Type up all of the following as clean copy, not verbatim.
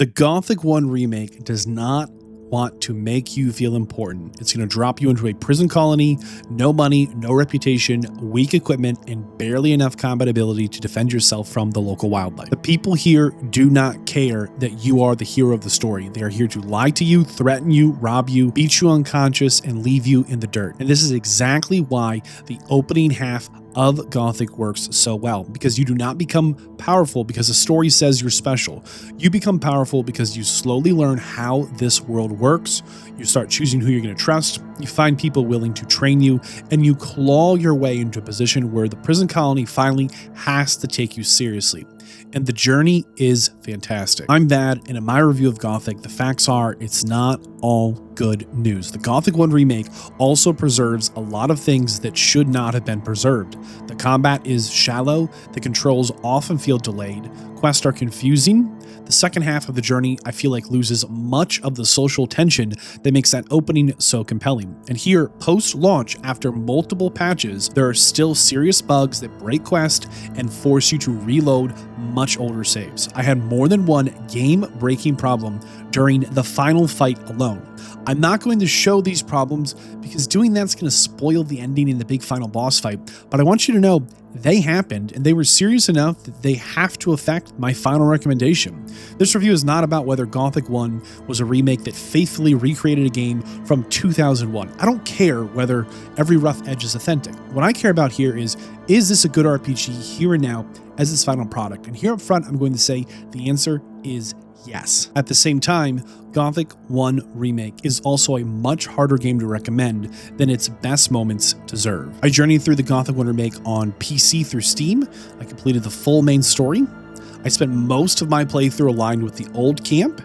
The Gothic 1 remake does not want to make you feel important. It's going to drop you into a prison colony, no money, no reputation, weak equipment, and barely enough combat ability to defend yourself from the local wildlife. The people here do not care that you are the hero of the story. They are here to lie to you, threaten you, rob you, beat you unconscious, and leave you in the dirt. And this is exactly why the opening half of Gothic works so well, because you do not become powerful because the story says you're special. You become powerful because you slowly learn how this world works. You start choosing who you're going to trust. You find people willing to train you, and you claw your way into a position where the prison colony finally has to take you seriously. And the journey is fantastic. I'm Vadd, and in my review of Gothic, the facts are it's not all good news. The Gothic 1 remake also preserves a lot of things that should not have been preserved. The combat is shallow, the controls often feel delayed, quests are confusing. The second half of the journey, I feel like, loses much of the social tension that makes that opening so compelling. And here, post-launch, after multiple patches, there are still serious bugs that break quest and force you to reload much older saves. I had more than one game-breaking problem during the final fight alone. I'm not going to show these problems because doing that's going to spoil the ending in the big final boss fight, but I want you to know they happened, and they were serious enough that they have to affect my final recommendation. This review is not about whether Gothic 1 was a remake that faithfully recreated a game from 2001. I don't care whether every rough edge is authentic. What I care about here is this a good RPG here and now as its final product? And here up front, I'm going to say the answer is yes. At the same time, Gothic 1 Remake is also a much harder game to recommend than its best moments deserve. I journeyed through the Gothic 1 Remake on PC through Steam. I completed the full main story. I spent most of my playthrough aligned with the old camp,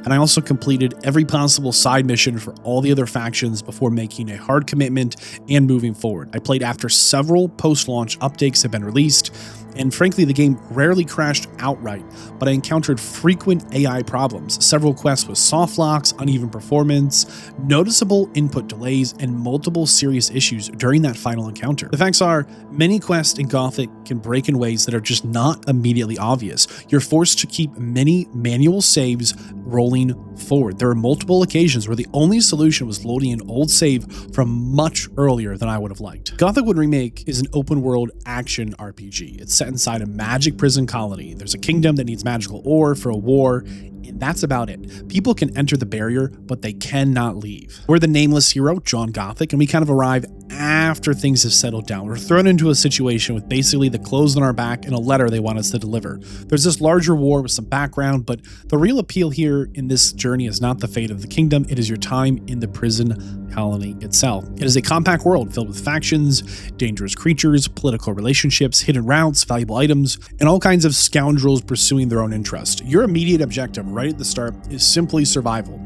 and I also completed every possible side mission for all the other factions before making a hard commitment and moving forward. I played after several post-launch updates have been released, and frankly, the game rarely crashed outright, but I encountered frequent AI problems, several quests with soft locks, uneven performance, noticeable input delays, and multiple serious issues during that final encounter. The facts are, many quests in Gothic can break in ways that are just not immediately obvious. You're forced to keep many manual saves rolling forward. There are multiple occasions where the only solution was loading an old save from much earlier than I would have liked. Gothic 1 Remake is an open-world action RPG. It's set inside a magic prison colony. There's a kingdom that needs magical ore for a war, and that's about it. People can enter the barrier, but they cannot leave. We're the nameless hero, John Gothic, and we kind of arrive after things have settled down. We're thrown into a situation with basically the clothes on our back and a letter they want us to deliver. There's this larger war with some background, but the real appeal here in this journey is not the fate of the kingdom, it is your time in the prison colony itself. It is a compact world filled with factions, dangerous creatures, political relationships, hidden routes, valuable items, and all kinds of scoundrels pursuing their own interest. Your immediate objective right at the start is simply survival.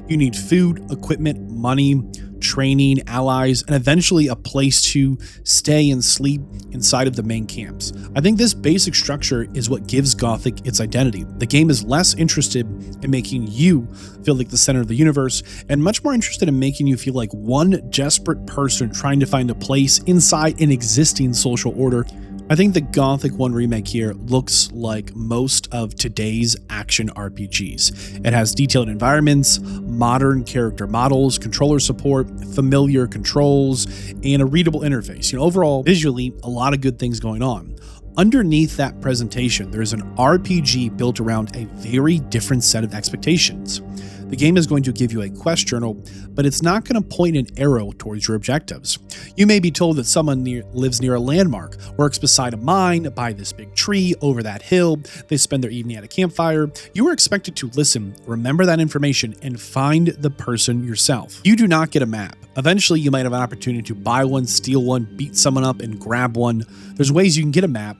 You need food, equipment, money, training, allies, and eventually a place to stay and sleep inside of the main camps. I think this basic structure is what gives Gothic its identity. The game is less interested in making you feel like the center of the universe and much more interested in making you feel like one desperate person trying to find a place inside an existing social order. I think the Gothic 1 Remake here looks like most of today's action RPGs. It has detailed environments, modern character models, controller support, familiar controls, and a readable interface. Overall, visually, a lot of good things going on. Underneath that presentation, there's an RPG built around a very different set of expectations. The game is going to give you a quest journal, but it's not going to point an arrow towards your objectives. You may be told that someone lives near a landmark, works beside a mine, by this big tree, over that hill, they spend their evening at a campfire. You are expected to listen, remember that information, and find the person yourself. You do not get a map. Eventually, you might have an opportunity to buy one, steal one, beat someone up, and grab one. There's ways you can get a map,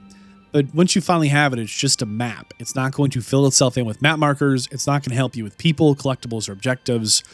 but once you finally have it, it's just a map. It's not going to fill itself in with map markers. It's not going to help you with people, collectibles, or objectives.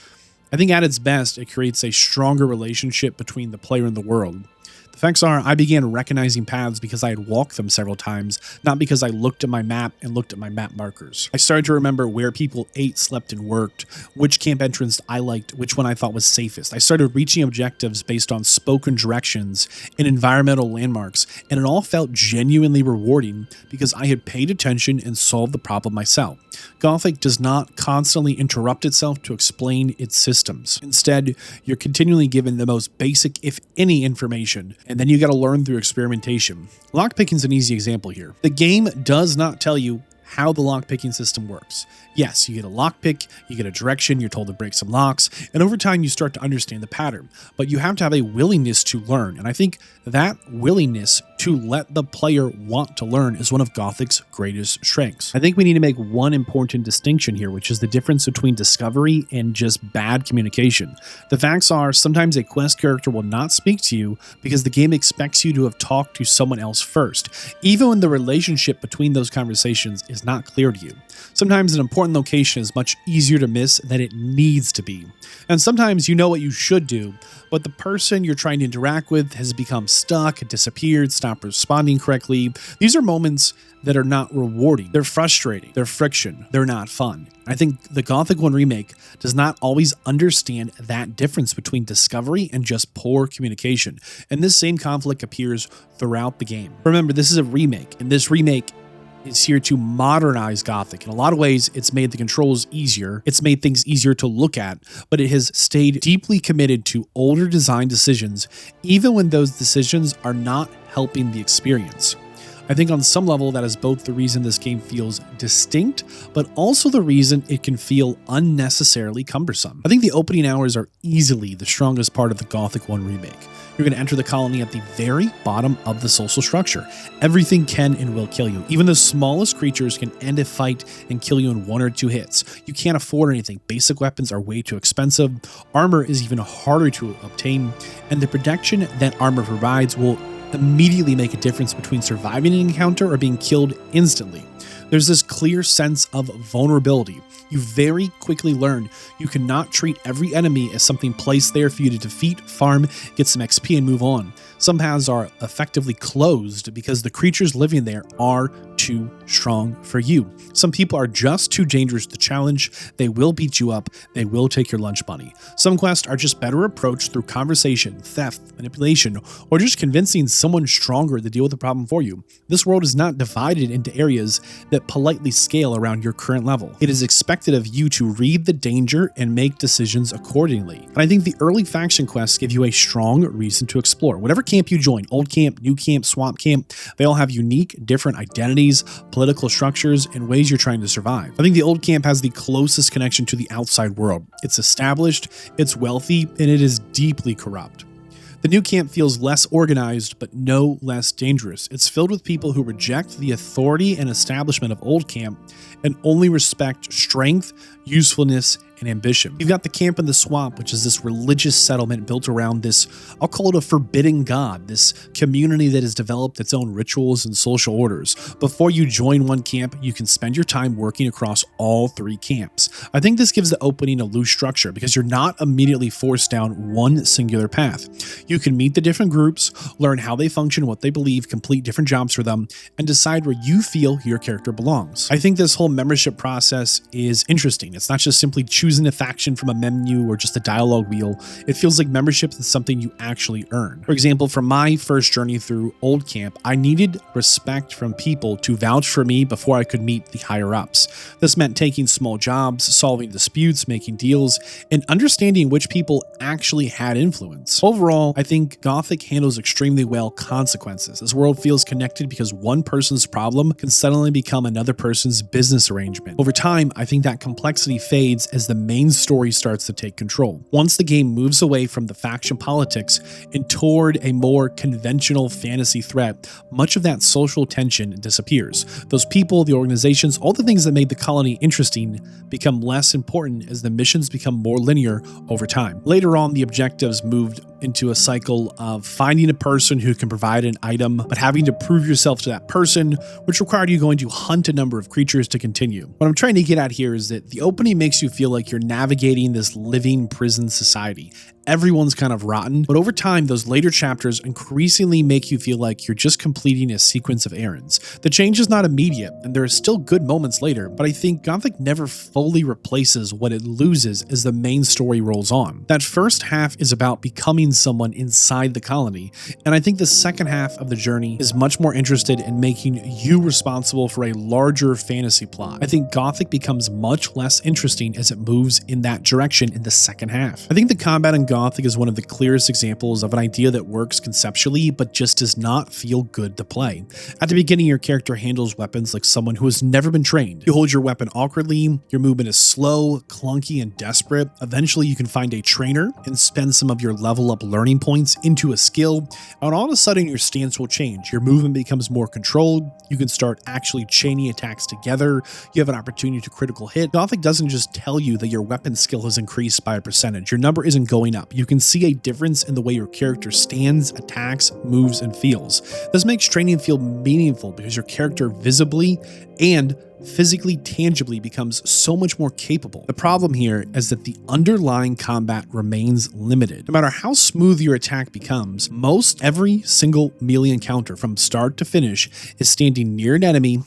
I think at its best, it creates a stronger relationship between the player and the world. The facts are, I began recognizing paths because I had walked them several times, not because I looked at my map and looked at my map markers. I started to remember where people ate, slept, and worked, which camp entrance I liked, which one I thought was safest. I started reaching objectives based on spoken directions and environmental landmarks, and it all felt genuinely rewarding because I had paid attention and solved the problem myself. Gothic does not constantly interrupt itself to explain its systems. Instead, you're continually given the most basic, if any, information, and then you gotta learn through experimentation. Lockpicking is an easy example here. The game does not tell you how the lockpicking system works. Yes, you get a lockpick, you get a direction, you're told to break some locks, and over time you start to understand the pattern. But you have to have a willingness to learn, and I think that willingness to let the player want to learn is one of Gothic's greatest strengths. I think we need to make one important distinction here, which is the difference between discovery and just bad communication. The facts are, sometimes a quest character will not speak to you because the game expects you to have talked to someone else first, even when the relationship between those conversations is not clear to you. Sometimes an important location is much easier to miss than it needs to be. And sometimes you know what you should do, but the person you're trying to interact with has become stuck, disappeared, stopped responding correctly. These are moments that are not rewarding. They're frustrating. They're friction. They're not fun. I think the Gothic 1 Remake does not always understand that difference between discovery and just poor communication. And this same conflict appears throughout the game. Remember, this is a remake, and this remake is here to modernize Gothic. In a lot of ways, it's made the controls easier, it's made things easier to look at, but it has stayed deeply committed to older design decisions, even when those decisions are not helping the experience. I think on some level that is both the reason this game feels distinct, but also the reason it can feel unnecessarily cumbersome. I think the opening hours are easily the strongest part of the Gothic 1 Remake. You're going to enter the colony at the very bottom of the social structure. Everything can and will kill you. Even the smallest creatures can end a fight and kill you in 1 or 2 hits. You can't afford anything. Basic weapons are way too expensive. Armor is even harder to obtain, and the protection that armor provides will immediately make a difference between surviving an encounter or being killed instantly. There's this clear sense of vulnerability. You very quickly learn you cannot treat every enemy as something placed there for you to defeat, farm, get some XP, and move on. Some paths are effectively closed because the creatures living there are too strong for you. Some people are just too dangerous to challenge. They will beat you up. They will take your lunch money. Some quests are just better approached through conversation, theft, manipulation, or just convincing someone stronger to deal with the problem for you. This world is not divided into areas that politely scale around your current level. It is expected of you to read the danger and make decisions accordingly. And I think the early faction quests give you a strong reason to explore. Whatever camp you join, old camp, new camp, swamp camp, they all have unique, different identities, political structures, and ways you're trying to survive. I think the old camp has the closest connection to the outside world. It's established, it's wealthy, and it is deeply corrupt. The new camp feels less organized, but no less dangerous. It's filled with people who reject the authority and establishment of old camp and only respect strength, usefulness, and ambition. You've got the camp in the swamp, which is this religious settlement built around this, I'll call it a forbidden god, this community that has developed its own rituals and social orders. Before you join one camp, you can spend your time working across all 3 camps. I think this gives the opening a loose structure because you're not immediately forced down one singular path. You can meet the different groups, learn how they function, what they believe, complete different jobs for them, and decide where you feel your character belongs. I think this whole membership process is interesting. It's not just simply choosing a faction from a menu or just a dialogue wheel. It feels like membership is something you actually earn. For example, for my first journey through Old Camp, I needed respect from people to vouch for me before I could meet the higher ups. This meant taking small jobs, solving disputes, making deals, and understanding which people actually had influence. Overall, I think Gothic handles extremely well consequences. This world feels connected because one person's problem can suddenly become another person's business arrangement. Over time, I think that complexity fades as the main story starts to take control. Once the game moves away from the faction politics and toward a more conventional fantasy threat, much of that social tension disappears. Those people, the organizations, all the things that made the colony interesting become less important as the missions become more linear over time. Later on, the objectives moved into a cycle of finding a person who can provide an item, but having to prove yourself to that person, which required you going to hunt a number of creatures to continue. What I'm trying to get at here is that the opening makes you feel like you're navigating this living prison society. Everyone's kind of rotten, but over time, those later chapters increasingly make you feel like you're just completing a sequence of errands. The change is not immediate, and there are still good moments later, but I think Gothic never fully replaces what it loses as the main story rolls on. That first half is about becoming someone inside the colony, and I think the second half of the journey is much more interested in making you responsible for a larger fantasy plot. I think Gothic becomes much less interesting as it moves in that direction in the second half. I think the combat in Gothic is one of the clearest examples of an idea that works conceptually, but just does not feel good to play. At the beginning, your character handles weapons like someone who has never been trained. You hold your weapon awkwardly, your movement is slow, clunky, and desperate. Eventually, you can find a trainer and spend some of your level up learning points into a skill, and all of a sudden, your stance will change. Your movement becomes more controlled, you can start actually chaining attacks together, you have an opportunity to critical hit. Gothic doesn't just tell you that your weapon skill has increased by a percentage. Your number isn't going up. You can see a difference in the way your character stands, attacks, moves, and feels. This makes training feel meaningful because your character visibly and physically tangibly becomes so much more capable. The problem here is that the underlying combat remains limited. No matter how smooth your attack becomes, most every single melee encounter from start to finish is standing near an enemy,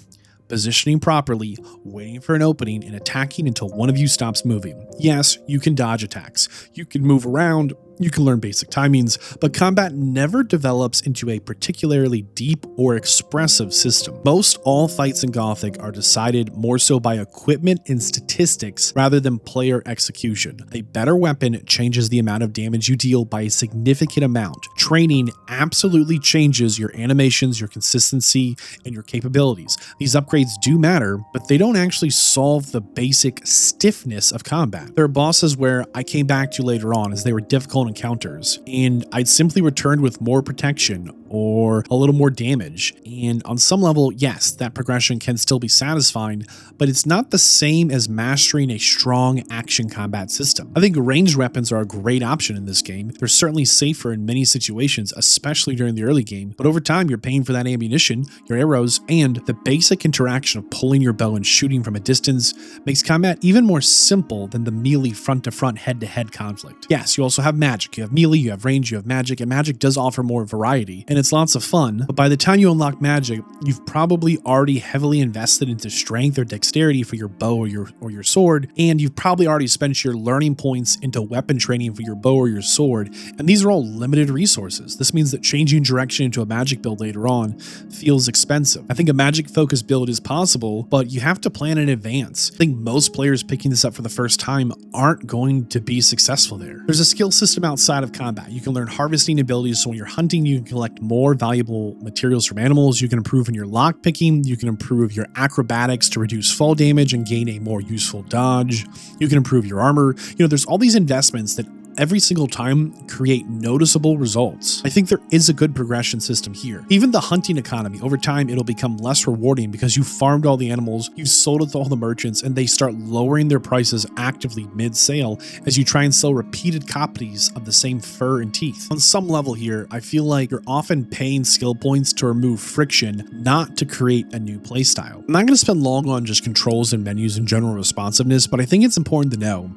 positioning properly, waiting for an opening, and attacking until one of you stops moving. Yes, you can dodge attacks, you can move around, you can learn basic timings, but combat never develops into a particularly deep or expressive system. Most all fights in Gothic are decided more so by equipment and statistics rather than player execution. A better weapon changes the amount of damage you deal by a significant amount. Training absolutely changes your animations, your consistency, and your capabilities. These upgrades do matter, but they don't actually solve the basic stiffness of combat. There are bosses where I came back to later on as they were difficult encounters, and I'd simply returned with more protection or a little more damage. And on some level, yes, that progression can still be satisfying, but it's not the same as mastering a strong action combat system. I think ranged weapons are a great option in this game. They're certainly safer in many situations, especially during the early game, but over time you're paying for that ammunition, your arrows, and the basic interaction of pulling your bow and shooting from a distance makes combat even more simple than the melee front-to-front head-to-head conflict. Yes, you also have magic. You have melee, you have range, you have magic, and magic does offer more variety, and it's lots of fun, but by the time you unlock magic, you've probably already heavily invested into strength or dexterity for your bow or your sword, and you've probably already spent your learning points into weapon training for your bow or your sword, and these are all limited resources. This means that changing direction into a magic build later on feels expensive. I think a magic-focused build is possible, but you have to plan in advance. I think most players picking this up for the first time aren't going to be successful there. There's a skill system outside of combat. You can learn harvesting abilities, so when you're hunting, you can collect more valuable materials from animals, you can improve in your lock picking, you can improve your acrobatics to reduce fall damage and gain a more useful dodge, you can improve your armor. There's all these investments that every single time create noticeable results. I think there is a good progression system here. Even the hunting economy, over time, it'll become less rewarding because you farmed all the animals, you've sold it to all the merchants, and they start lowering their prices actively mid-sale as you try and sell repeated copies of the same fur and teeth. On some level here, I feel like you're often paying skill points to remove friction, not to create a new playstyle. I'm not going to spend long on just controls and menus and general responsiveness, but I think it's important to know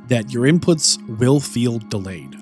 that your inputs will feel delayed.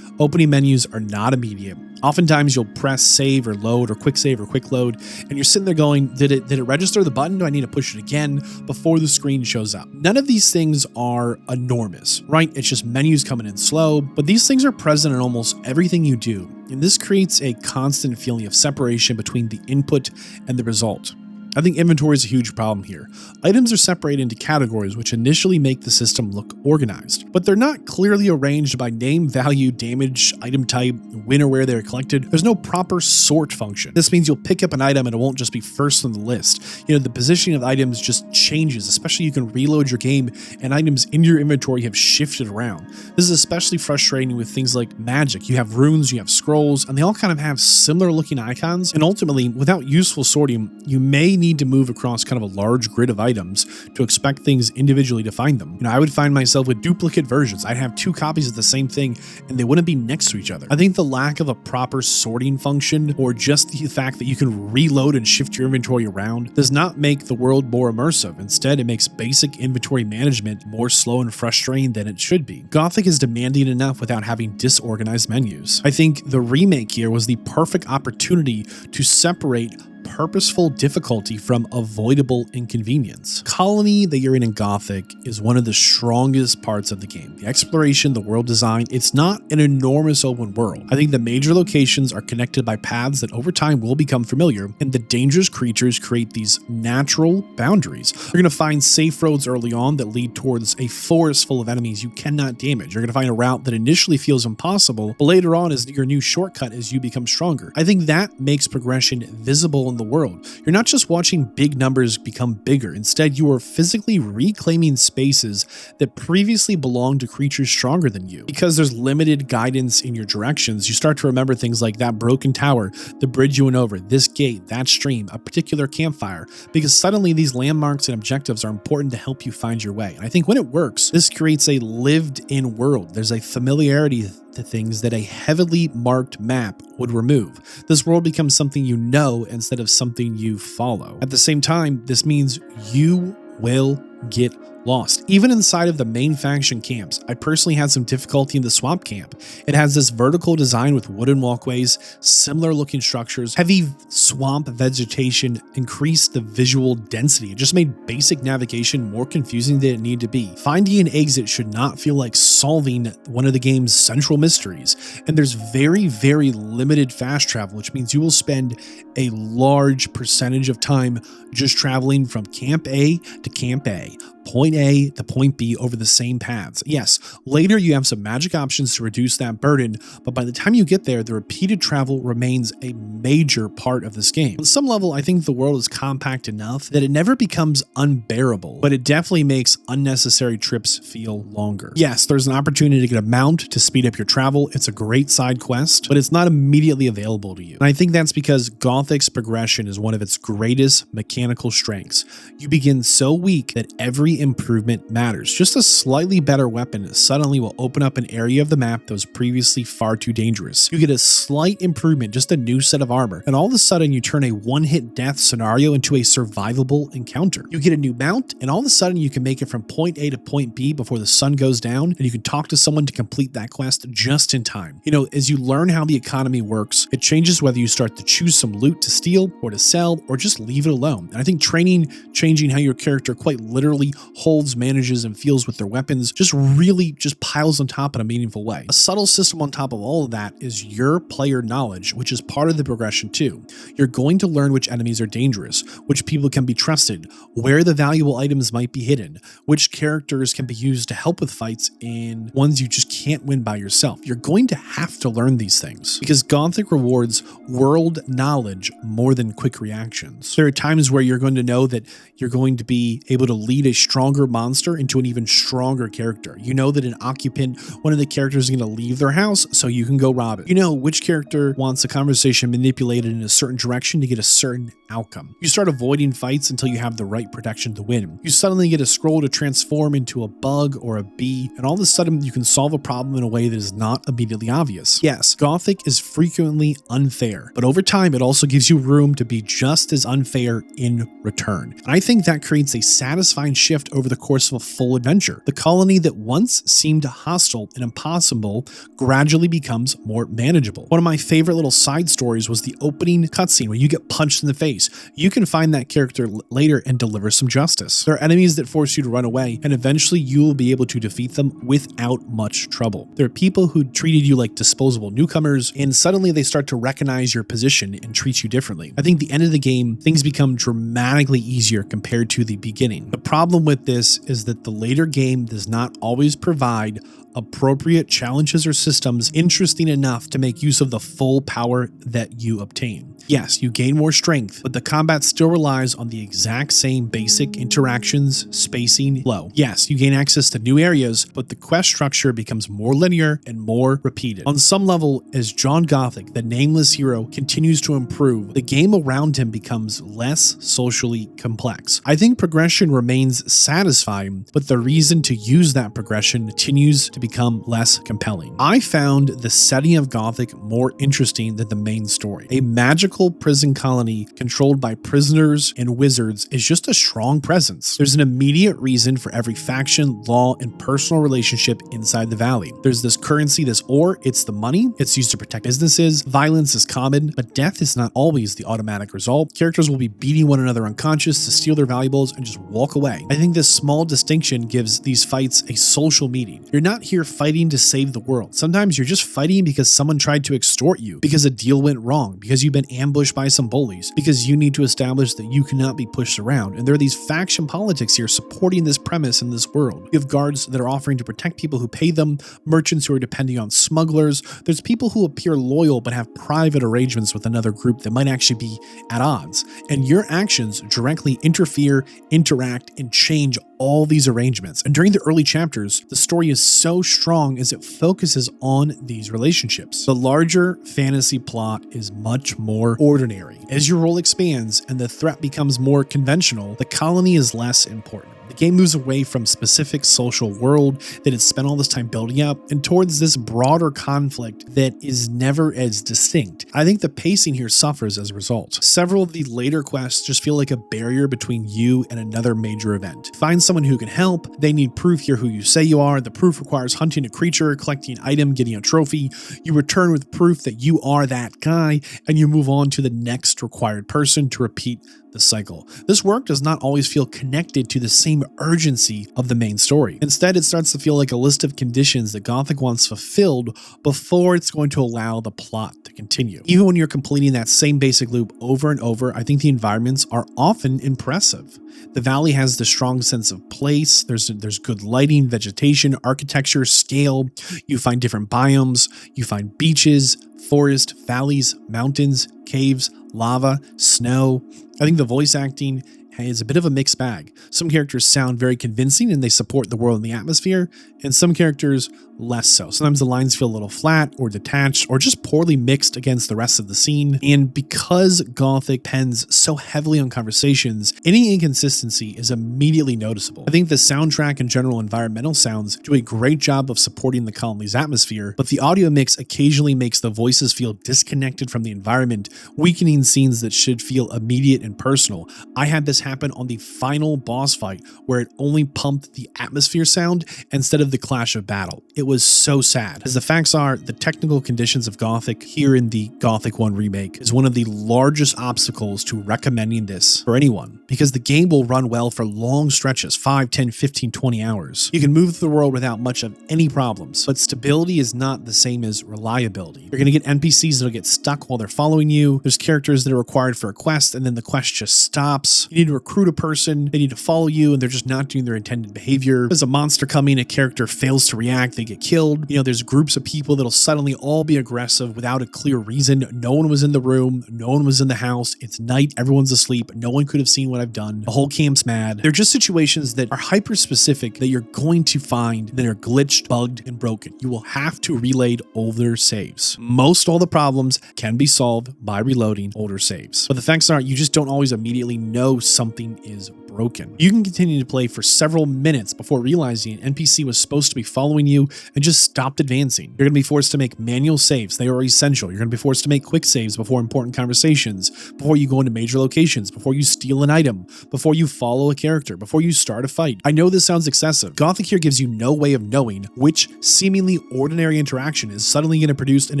Opening menus are not immediate. Oftentimes you'll press save or load or quick save or quick load, and you're sitting there going, did it register the button? Do I need to push it again before the screen shows up? None of these things are enormous, right? It's just menus coming in slow, but these things are present in almost everything you do. And this creates a constant feeling of separation between the input and the result. I think inventory is a huge problem here. Items are separated into categories which initially make the system look organized, but they're not clearly arranged by name, value, damage, item type, when or where they're collected. There's no proper sort function. This means you'll pick up an item and it won't just be first on the list. The positioning of items just changes, especially you can reload your game and items in your inventory have shifted around. This is especially frustrating with things like magic. You have runes, you have scrolls, and they all kind of have similar looking icons, and ultimately, without useful sorting, you may need need to move across kind of a large grid of items to expect things individually to find them. I would find myself with duplicate versions. I'd have 2 copies of the same thing and they wouldn't be next to each other. I think the lack of a proper sorting function, or just the fact that you can reload and shift your inventory around, does not make the world more immersive. Instead, it makes basic inventory management more slow and frustrating than it should be. Gothic is demanding enough without having disorganized menus. I think the remake here was the perfect opportunity to separate purposeful difficulty from avoidable inconvenience. Colony that you're in Gothic is one of the strongest parts of the game. The exploration, the world design, it's not an enormous open world. I think the major locations are connected by paths that over time will become familiar, and the dangerous creatures create these natural boundaries. You're going to find safe roads early on that lead towards a forest full of enemies you cannot damage. You're going to find a route that initially feels impossible, but later on is your new shortcut as you become stronger. I think that makes progression visible in the world. You're not just watching big numbers become bigger. Instead, you are physically reclaiming spaces that previously belonged to creatures stronger than you. Because there's limited guidance in your directions, you start to remember things like that broken tower, the bridge you went over, this gate, that stream, a particular campfire, because suddenly these landmarks and objectives are important to help you find your way. And I think when it works, this creates a lived-in world. There's a familiarity to things that a heavily marked map would remove. This world becomes something you know instead of something you follow. At the same time, this means you will get lost. Even inside of the main faction camps, I personally had some difficulty in the swamp camp. It has this vertical design with wooden walkways, similar looking structures. Heavy swamp vegetation increased the visual density. It just made basic navigation more confusing than it needed to be. Finding an exit should not feel like solving one of the game's central mysteries. And there's very, very limited fast travel, which means you will spend a large percentage of time just traveling from camp A to camp A, point A to point B over the same paths. Yes, later you have some magic options to reduce that burden, but by the time you get there, the repeated travel remains a major part of this game. On some level, I think the world is compact enough that it never becomes unbearable, but it definitely makes unnecessary trips feel longer. Yes, there's an opportunity to get a mount to speed up your travel. It's a great side quest, but it's not immediately available to you. And I think that's because Gothic's progression is one of its greatest mechanical strengths. You begin so weak that every improvement matters. Just a slightly better weapon suddenly will open up an area of the map that was previously far too dangerous. You get a slight improvement, just a new set of armor, and all of a sudden you turn a one-hit death scenario into a survivable encounter. You get a new mount, and all of a sudden you can make it from point A to point B before the sun goes down, and you can talk to someone to complete that quest just in time. As you learn how the economy works, it changes whether you start to choose some loot to steal or to sell or just leave it alone. And I think changing how your character quite literally holds, manages, and feels with their weapons really piles on top in a meaningful way. A subtle system on top of all of that is your player knowledge, which is part of the progression too. You're going to learn which enemies are dangerous, which people can be trusted, where the valuable items might be hidden, which characters can be used to help with fights, and ones you just can't win by yourself. You're going to have to learn these things because Gothic rewards world knowledge more than quick reactions. There are times where you're going to know that you're going to be able to lead a stronger monster into an even stronger character. You know that an occupant, one of the characters, is going to leave their house, so you can go rob it. You know which character wants a conversation manipulated in a certain direction to get a certain outcome. You start avoiding fights until you have the right protection to win. You suddenly get a scroll to transform into a bug or a bee, and all of a sudden you can solve a problem in a way that is not immediately obvious. Yes, Gothic is frequently unfair, but over time it also gives you room to be just as unfair in return. And I think that creates a satisfying shift over the course of a full adventure. The colony that once seemed hostile and impossible gradually becomes more manageable. One of my favorite little side stories was the opening cutscene where you get punched in the face. You can find that character later and deliver some justice. There are enemies that force you to run away, and eventually you will be able to defeat them without much trouble. There are people who treated you like disposable newcomers, and suddenly they start to recognize your position and treat you differently. I think the end of the game, things become dramatically easier compared to the beginning. The problem with with this is that the later game does not always provide appropriate challenges or systems interesting enough to make use of the full power that you obtain. Yes, you gain more strength, but the combat still relies on the exact same basic interactions, spacing, flow. Yes, you gain access to new areas, but the quest structure becomes more linear and more repeated. On some level, as John Gothic, the nameless hero, continues to improve, the game around him becomes less socially complex. I think progression remains satisfying, but the reason to use that progression continues to become less compelling. I found the setting of Gothic more interesting than the main story. A magical prison colony controlled by prisoners and wizards is just a strong presence. There's an immediate reason for every faction, law, and personal relationship inside the valley. There's this currency, this ore, it's the money, it's used to protect businesses, violence is common, but death is not always the automatic result. Characters will be beating one another unconscious to steal their valuables and just walk away. I think this small distinction gives these fights a social meaning. You're not here fighting to save the world. Sometimes you're just fighting because someone tried to extort you, because a deal went wrong, because you've been ambushed by some bullies, because you need to establish that you cannot be pushed around. And there are these faction politics here supporting this premise in this world. You have guards that are offering to protect people who pay them, merchants who are depending on smugglers. There's people who appear loyal but have private arrangements with another group that might actually be at odds. And your actions directly interfere, interact, and change all these arrangements. And during the early chapters, the story is so strong as it focuses on these relationships. The larger fantasy plot is much more ordinary. As your role expands and the threat becomes more conventional, the colony is less important. The game moves away from specific social world that it's spent all this time building up and towards this broader conflict that is never as distinct. I think the pacing here suffers as a result. Several of the later quests just feel like a barrier between you and another major event. Find someone who can help. They need proof here who you say you are. The proof requires hunting a creature, collecting an item, getting a trophy. You return with proof that you are that guy, and you move on to the next required person to repeat the cycle. This work does not always feel connected to the same urgency of the main story. Instead, it starts to feel like a list of conditions that Gothic wants fulfilled before it's going to allow the plot to continue. Even when you're completing that same basic loop over and over, I think the environments are often impressive. The valley has the strong sense of place. There's good lighting, vegetation, architecture, scale. You find different biomes. You find beaches, forest, valleys, mountains, caves, lava, snow. I think the voice acting is a bit of a mixed bag. Some characters sound very convincing and they support the world and the atmosphere, and some characters less so. Sometimes the lines feel a little flat or detached or just poorly mixed against the rest of the scene. And because Gothic pens so heavily on conversations, any inconsistency is immediately noticeable. I think the soundtrack and general environmental sounds do a great job of supporting the colony's atmosphere, but the audio mix occasionally makes the voices feel disconnected from the environment, weakening scenes that should feel immediate and personal. I had this happen on the final boss fight where it only pumped the atmosphere sound instead of the clash of battle. It was so sad. As the facts are, the technical conditions of Gothic here in the Gothic 1 remake is one of the largest obstacles to recommending this for anyone, because the game will run well for long stretches, 5, 10, 15, 20 hours. You can move through the world without much of any problems, but stability is not the same as reliability. You're going to get NPCs that'll get stuck while they're following you. There's characters that are required for a quest and then the quest just stops. You need to recruit a person, they need to follow you, and they're just not doing their intended behavior. There's a monster coming, a character fails to react, they get killed. There's groups of people that'll suddenly all be aggressive without a clear reason. No one was in the room, no one was in the house, it's night, everyone's asleep, no one could have seen what I've done, the whole camp's mad. They're just situations that are hyper specific that you're going to find that are glitched, bugged, and broken. You will have to reload older saves. Most all the problems can be solved by reloading older saves, but the facts are you just don't always immediately know something is broken. You can continue to play for several minutes before realizing an NPC was supposed to be following you and just stopped advancing. You're going to be forced to make manual saves. They are essential. You're going to be forced to make quick saves before important conversations, before you go into major locations, before you steal an item, before you follow a character, before you start a fight. I know this sounds excessive. Gothic here gives you no way of knowing which seemingly ordinary interaction is suddenly going to produce an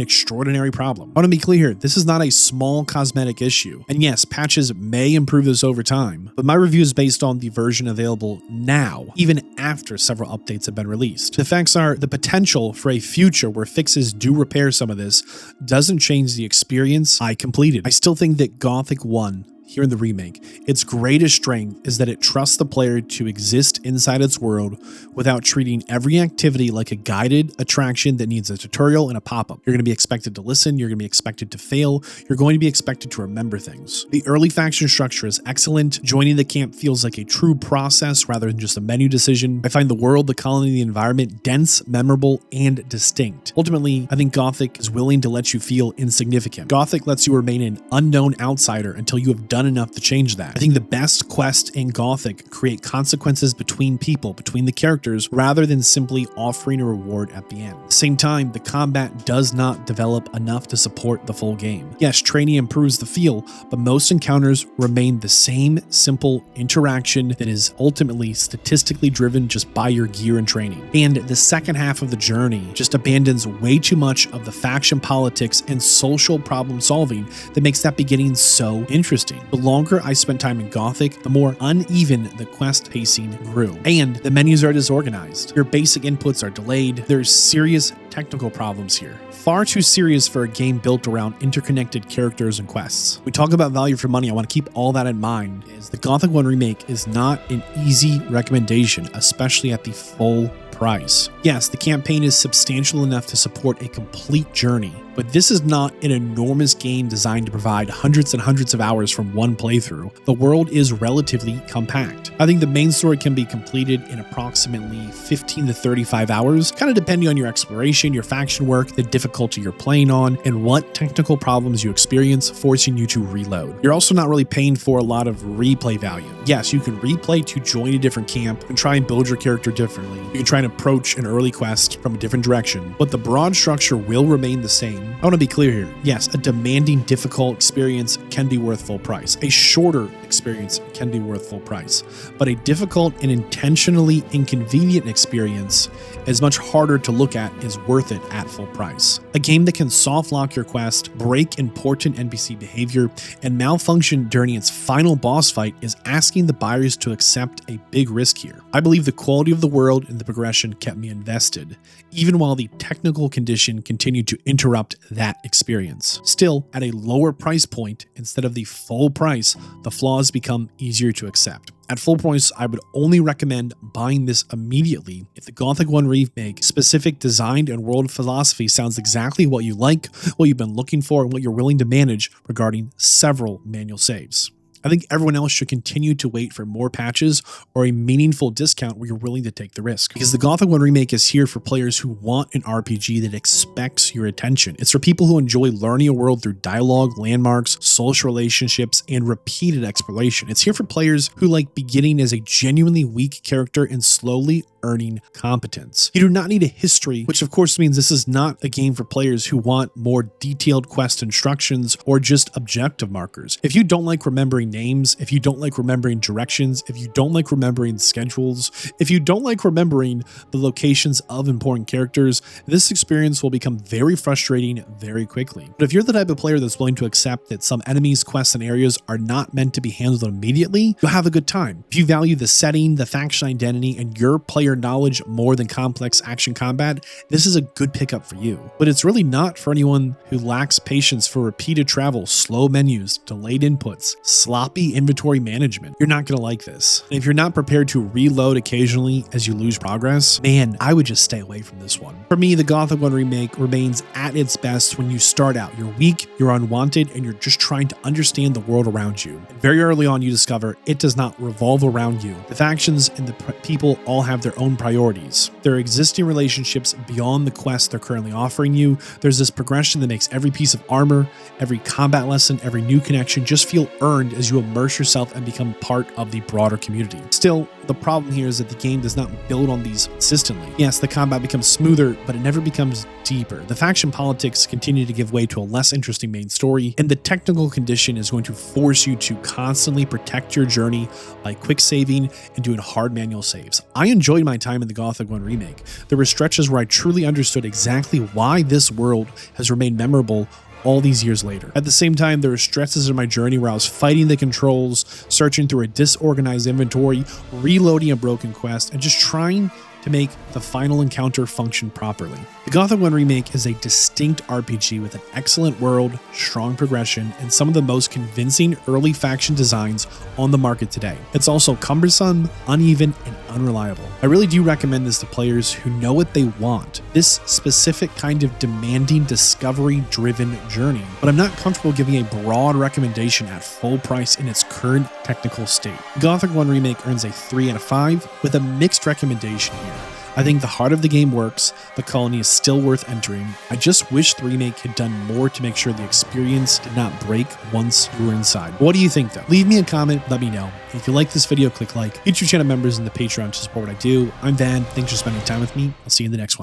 extraordinary problem. I want to be clear here, this is not a small cosmetic issue. And yes, patches may improve this over time, but my review is based on the version available now, even after several updates have been released. The facts are the potential for a future where fixes do repair some of this doesn't change the experience I completed. I still think that Gothic 1 here in the remake. Its greatest strength is that it trusts the player to exist inside its world without treating every activity like a guided attraction that needs a tutorial and a pop-up. You're going to be expected to listen, you're going to be expected to fail, you're going to be expected to remember things. The early faction structure is excellent. Joining the camp feels like a true process rather than just a menu decision. I find the world, the colony, the environment dense, memorable, and distinct. Ultimately, I think Gothic is willing to let you feel insignificant. Gothic lets you remain an unknown outsider until you have done enough to change that. I think the best quests in Gothic create consequences between people, between the characters, rather than simply offering a reward at the end. At the same time, the combat does not develop enough to support the full game. Yes, training improves the feel, but most encounters remain the same simple interaction that is ultimately statistically driven just by your gear and training. And the second half of the journey just abandons way too much of the faction politics and social problem solving that makes that beginning so interesting. The longer I spent time in Gothic, the more uneven the quest pacing grew. And the menus are disorganized. Your basic inputs are delayed. There's serious technical problems here. Far too serious for a game built around interconnected characters and quests. We talk about value for money. I want to keep all that in mind. Is the Gothic 1 remake is not an easy recommendation, especially at the full price. Yes, the campaign is substantial enough to support a complete journey, but this is not an enormous game designed to provide hundreds and hundreds of hours from one playthrough. The world is relatively compact. I think the main story can be completed in approximately 15 to 35 hours, kind of depending on your exploration, your faction work, the difficulty you're playing on, and what technical problems you experience, forcing you to reload. You're also not really paying for a lot of replay value. Yes, you can replay to join a different camp and try and build your character differently. You can try and approach an early quest from a different direction, but the broad structure will remain the same. I want to be clear here. Yes, a demanding, difficult experience can be worth full price. A shorter experience can be worth full price, but a difficult and intentionally inconvenient experience is much harder to look at is worth it at full price. A game that can soft lock your quest, break important NPC behavior, and malfunction during its final boss fight is asking the buyers to accept a big risk here. I believe the quality of the world and the progression kept me invested, even while the technical condition continued to interrupt that experience. Still, at a lower price point, instead of the full price, the flaws become easier to accept. At full price, I would only recommend buying this immediately if the Gothic 1 remake specific design and world philosophy sounds exactly what you like, what you've been looking for, and what you're willing to manage regarding several manual saves. I think everyone else should continue to wait for more patches or a meaningful discount where you're willing to take the risk. Because the Gothic 1 remake is here for players who want an RPG that expects your attention. It's for people who enjoy learning a world through dialogue, landmarks, social relationships, and repeated exploration. It's here for players who like beginning as a genuinely weak character and slowly earning competence. You do not need a history, which of course means this is not a game for players who want more detailed quest instructions or just objective markers. If you don't like remembering names, if you don't like remembering directions, if you don't like remembering schedules, if you don't like remembering the locations of important characters, this experience will become very frustrating very quickly. But if you're the type of player that's willing to accept that some enemies, quests, and areas are not meant to be handled immediately, you'll have a good time. If you value the setting, the faction identity, and your player knowledge more than complex action combat, this is a good pickup for you. But it's really not for anyone who lacks patience for repeated travel, slow menus, delayed inputs, sloppy inventory management. You're not going to like this. And if you're not prepared to reload occasionally as you lose progress, man, I would just stay away from this one. For me, the Gothic 1 remake remains at its best when you start out. You're weak, you're unwanted, and you're just trying to understand the world around you. And very early on, you discover it does not revolve around you. The factions and the people all have their own priorities. There are existing relationships beyond the quest they're currently offering you. There's this progression that makes every piece of armor, every combat lesson, every new connection just feel earned as you immerse yourself and become part of the broader community. Still, the problem here is that the game does not build on these consistently. Yes, the combat becomes smoother, but it never becomes deeper. The faction politics continue to give way to a less interesting main story, and the technical condition is going to force you to constantly protect your journey by quick saving and doing hard manual saves. I enjoyed my time in the Gothic 1 remake. There were stretches where I truly understood exactly why this world has remained memorable all these years later. At the same time, there were stretches in my journey where I was fighting the controls, searching through a disorganized inventory, reloading a broken quest, and just trying to make the final encounter function properly. The Gothic 1 Remake is a distinct RPG with an excellent world, strong progression, and some of the most convincing early faction designs on the market today. It's also cumbersome, uneven, and unreliable. I really do recommend this to players who know what they want, this specific kind of demanding discovery-driven journey, but I'm not comfortable giving a broad recommendation at full price in its current technical state. Gothic 1 Remake earns a 3 out of 5 with a mixed recommendation here. I think the heart of the game works, the colony is still worth entering. I just wish the remake had done more to make sure the experience did not break once you were inside. What do you think though? Leave me a comment, let me know. If you like this video, click like. YouTube channel members and the Patreon to support what I do. I'm Vadd, thanks for spending time with me. I'll see you in the next one.